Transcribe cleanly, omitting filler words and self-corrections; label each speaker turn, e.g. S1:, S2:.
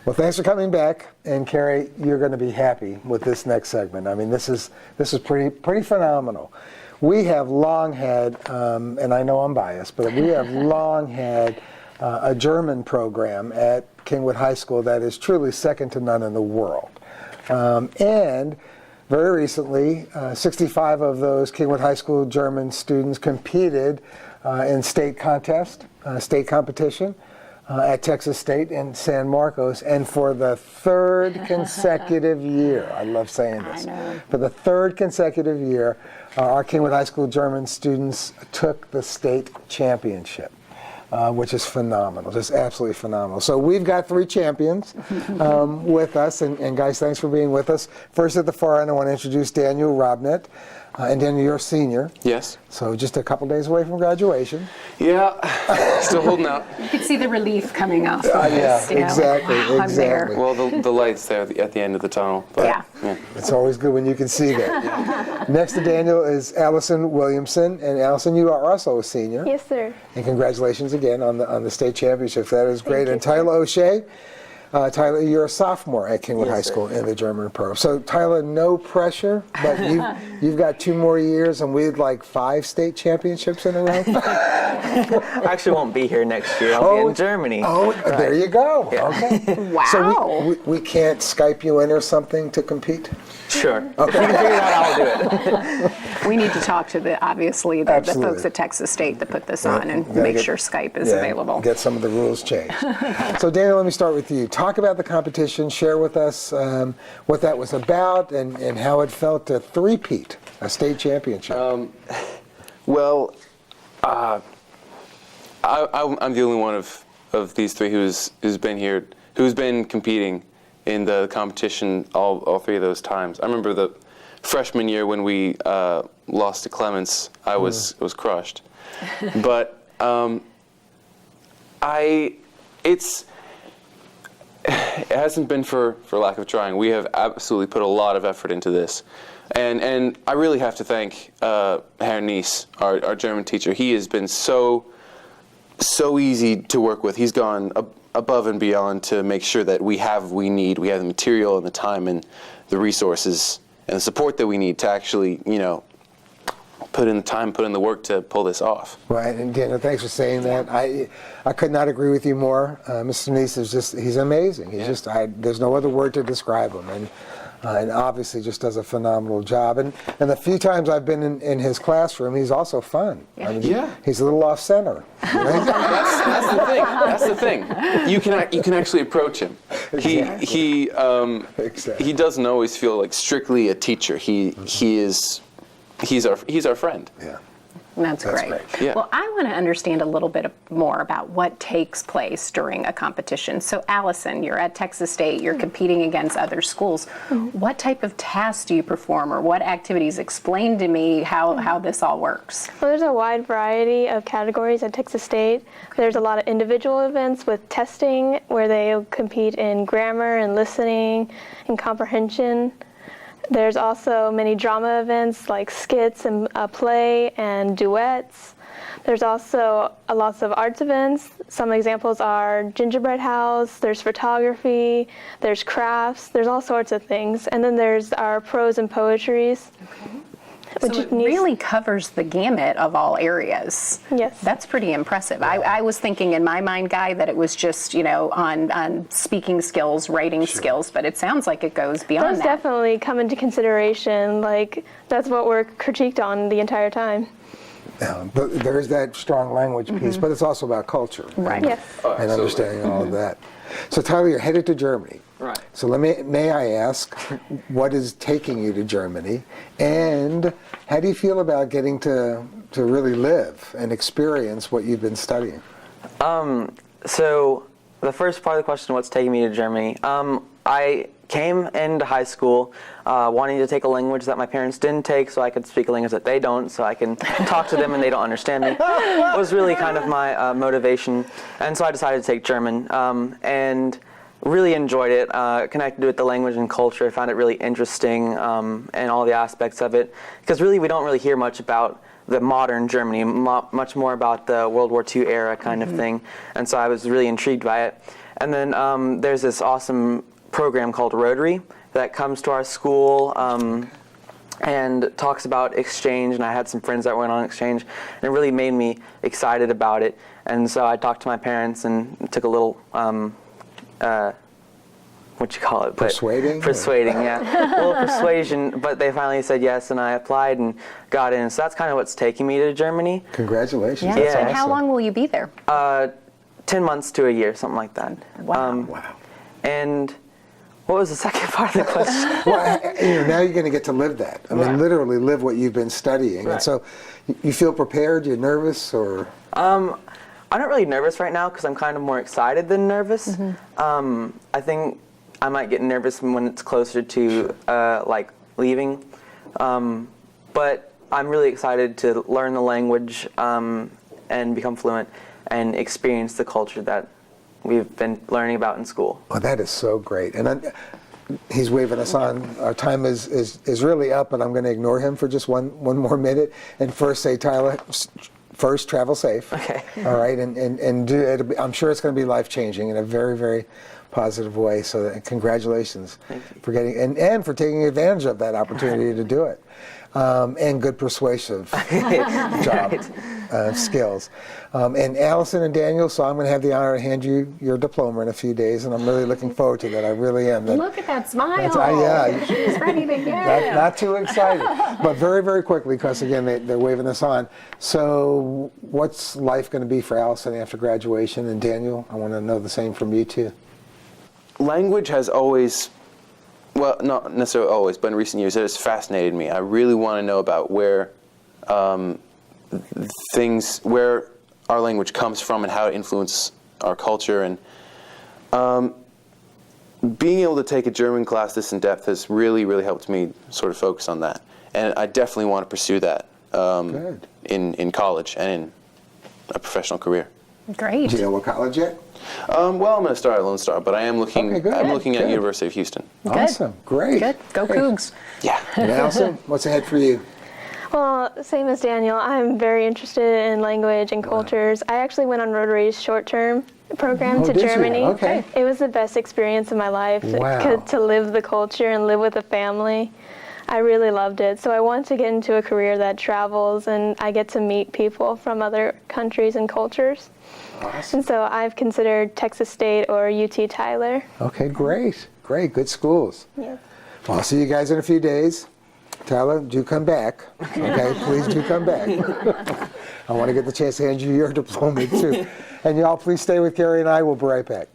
S1: Well, thanks for coming back. And Carrie, you're going to be happy with this next segment. I mean, this is pretty phenomenal. We have long had, and I know I'm biased, but we have long had a German program at Kingwood High School that is truly second to none in the world. And very recently, 65 of those Kingwood High School German students competed in state contest, state competition at Texas State in San Marcos. And for the third consecutive year, I love saying this, for the third consecutive year, our Kingwood High School German students took the state championship. Which is phenomenal, just absolutely phenomenal. So we've got 3 champions with us, and guys, thanks for being with us. First at the far end, I want to introduce Daniel Robnett. And Daniel, you're a senior.
S2: Yes.
S1: So just a couple days away from graduation.
S2: Yeah, still holding out.
S3: You could see the relief coming off.
S1: Yeah, exactly,
S3: wow,
S1: exactly.
S2: Well, the light's there at the end of the tunnel. But,
S3: yeah.
S1: It's always good when you can see that. Next to Daniel is Allison Williamson, and Allison, you are also a senior.
S4: Yes, sir.
S1: And congratulations again on the state championship. That is great. And Tyler Oshea. Tyler, you're a sophomore at Kingwood High School in the German program. So, Tyler, no pressure, but you've got 2 more years, and we'd like 5 state championships in a row.
S5: I actually won't be here next year. I'll be in Germany.
S1: Oh, right. There you go. Yeah. Okay.
S3: Wow.
S1: So we can't Skype you in or something to compete?
S5: Sure.
S1: Okay.
S5: If you can figure it out, I'll do it.
S3: We need to talk to the folks at Texas State that put this on and make sure Skype is available.
S1: Get some of the rules changed. So Daniel, let me start with you. Talk about the competition. Share with us what that was about and how it felt to three-peat a state championship.
S2: Well, I'm the only one of these 3 who's been here, who's been competing in the competition all 3 of those times. I remember the freshman year when we lost to Clements, I was crushed. But it hasn't been for lack of trying. We have absolutely put a lot of effort into this. And I really have to thank Herr Nies, our German teacher. He has been so easy to work with. He's gone above and beyond to make sure that we have the material and the time and the resources and the support that we need to actually, put in the time, put in the work to pull this off.
S1: Right, and Daniel, thanks for saying that. I could not agree with you more. Mr. Nies he's amazing. He's there's no other word to describe him. And obviously just does a phenomenal job. And the few times I've been in his classroom, he's also fun. I mean, he's a little off center.
S2: That's the thing. That's the thing. You can actually approach him. He doesn't always feel like strictly a teacher. He's our friend.
S1: Yeah.
S3: That's great.
S2: Yeah.
S3: Well, I want to understand a little bit more about what takes place during a competition. So, Allison, you're at Texas State. You're competing against other schools. What type of tasks do you perform, or what activities? Explain to me how this all works.
S4: Well, there's a wide variety of categories at Texas State. There's a lot of individual events with testing where they compete in grammar and listening and comprehension. There's also many drama events like skits and a play and duets. There's also lots of arts events. Some examples are gingerbread house, there's photography, there's crafts, there's all sorts of things. And then there's our prose and poetries.
S3: Okay. So it really covers the gamut of all areas.
S4: Yes.
S3: That's pretty impressive. Yeah. I was thinking in my mind, Guy, that it was just, on speaking skills, writing skills, but it sounds like it goes beyond that.
S4: Those definitely come into consideration. Like, that's what we're critiqued on the entire time.
S1: But there's that strong language piece, but it's also about culture.
S3: Right.
S4: Yes.
S1: And understanding all of that. So Tyler, you're headed to Germany.
S5: Right.
S1: So may I ask, what is taking you to Germany, and how do you feel about getting to really live and experience what you've been studying?
S5: So the first part of the question, what's taking me to Germany? I came into high school wanting to take a language that my parents didn't take, so I could speak a language that they don't, so I can talk to them and they don't understand me. It was really kind of my motivation, and so I decided to take German, and really enjoyed it, connected with the language and culture. I found it really interesting, and all the aspects of it, because really we don't really hear much about the modern Germany, much more about the World War II era kind of thing, and so I was really intrigued by it. And then there's this awesome program called Rotary that comes to our school and talks about exchange, and I had some friends that went on exchange, and it really made me excited about it. And so I talked to my parents and took a little, what you call it?
S1: Persuading?
S5: Persuading, yeah. A little persuasion, but they finally said yes, and I applied and got in. So that's kind of what's taking me to Germany.
S1: Congratulations.
S3: Yeah.
S1: That's
S3: And
S1: awesome.
S3: how long will you be there?
S5: 10 months to a year, something like that.
S3: Wow.
S1: Wow.
S5: And what was the second part of the question?
S1: Well, now you're going to get to live that. I mean, literally live what you've been studying. And so you feel prepared? You're nervous or?
S5: I'm not really nervous right now because I'm kind of more excited than nervous. I think I might get nervous when it's closer to like leaving. But I'm really excited to learn the language and become fluent and experience the culture that we've been learning about in school.
S1: Oh, that is so great. And he's waving us on. Our time is really up, and I'm going to ignore him for just one more minute. And first say, Tyler, first travel safe.
S5: Okay.
S1: All right, and do it. I'm sure it's going to be life-changing in a very, very positive way. So congratulations for getting and for taking advantage of that opportunity to do it. And good persuasive job skills. And Allison and Daniel, so I'm going to have the honor to hand you your diploma in a few days, and I'm really looking forward to that. I really am.
S3: Look at that smile.
S1: Yeah.
S3: She's ready to go.
S1: Not too excited, but very, very quickly, because again, they're waving us on. So what's life going to be for Allison after graduation? And Daniel, I want to know the same from you too.
S2: Language has always, well, not necessarily always, but in recent years, it has fascinated me. I really want to know about where where our language comes from and how it influences our culture. And being able to take a German class this in depth has really, really helped me sort of focus on that. And I definitely want to pursue that in college and in a professional career.
S3: Great.
S1: Do you know what college yet?
S2: Well, I'm going to start at Lone Star, but I am looking.
S1: Okay, good.
S2: I'm looking at
S1: Good.
S2: University of Houston.
S1: Awesome. Great.
S3: Good. Go
S1: Great.
S3: Cougs.
S2: Yeah.
S1: And Allison, what's ahead for you?
S4: Well, same as Daniel, I'm very interested in language and cultures. I actually went on Rotary's short-term program to
S1: did you?
S4: Germany.
S1: Okay.
S4: It was the best experience of my life
S1: Wow.
S4: to live the culture and live with a family. I really loved it. So I want to get into a career that travels and I get to meet people from other countries and cultures.
S1: Awesome.
S4: And so I've considered Texas State or UT Tyler.
S1: Okay, great. Great. Good schools.
S4: Yeah.
S1: Well, I'll see you guys in a few days. Tyler, do come back. Okay, please do come back. I want to get the chance to hand you your diploma too. And y'all, please stay with Carrie and I. We'll be right back.